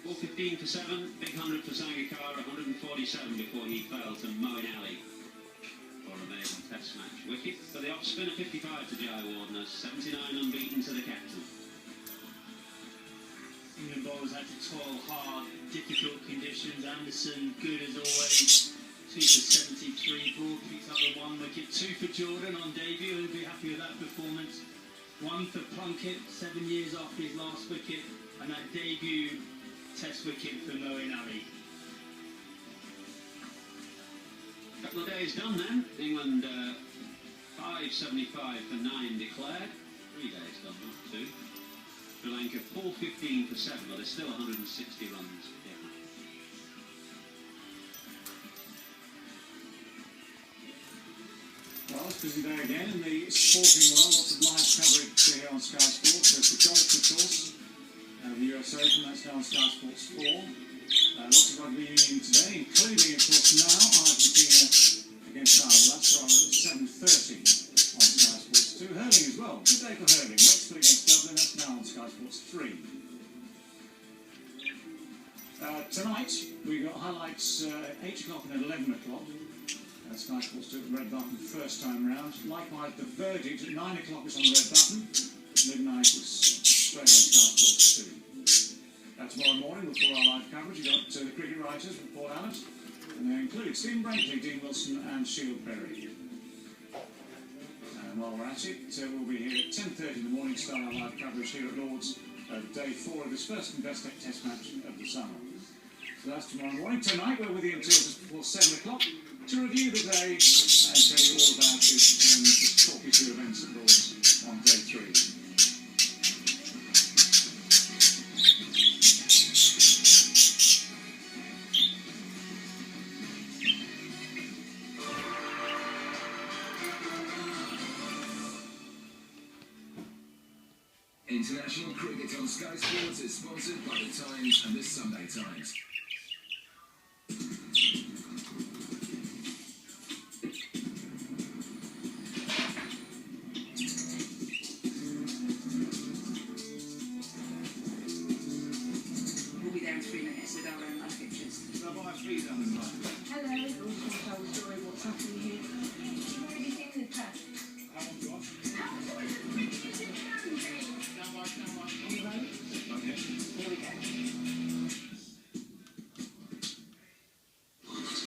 4:15 for 7, big 100 for Sangakkara, 147 before he fell to Moeen for a maiden test match. Wicket for the off spinner, 55 to Jai Wardner, 79 unbeaten to the captain. England bowlers had to toil hard, difficult conditions. Anderson, good as always, 2 for 73. Broad picks up the 1 wicket. 2 for Jordan on debut. He'll be happy with that performance. 1 for Plunkett, 7 years after his last wicket, and that debut test wicket for Moeen Ali. Couple of days done then. England 575 for 9 declared. 3 days done, not 2. Sri Lanka 4:15 for 7, but there's still 160 runs. Well, it's a busy day again in the sporting world. Lots of live coverage here on Sky Sports. There's the golf, of course, the US Open, that's now on Sky Sports 4. Lots of rugby union today, including, of course, now Argentina against Ireland. That's right at 7:30 on Sky Sports 2. Hurling as well. Good day for hurling. Wexford against Dublin. That's now on Sky Sports 3. Tonight, we've got highlights at 8 o'clock and at 11 o'clock. Sky Sports 2 at the red button first time round. Likewise, the verdict at 9 o'clock is on the red button. At midnight, it's straight on Sky Sports 2. Tomorrow morning, before our live coverage, you've got the cricket writers with Paul Allen. And they include Stephen Brinkley, Dean Wilson and Shield Berry. And while we're at it, we'll be here at 10:30 in the morning, start our live coverage here at Lord's, day 4 of this first Investec Test match of the summer. So that's tomorrow morning. Tonight, we're with you until just before 7 o'clock to review the day and tell you all about it and just talk you through events at Lord's on day 3. International cricket on Sky Sports is sponsored by The Times and The Sunday Times.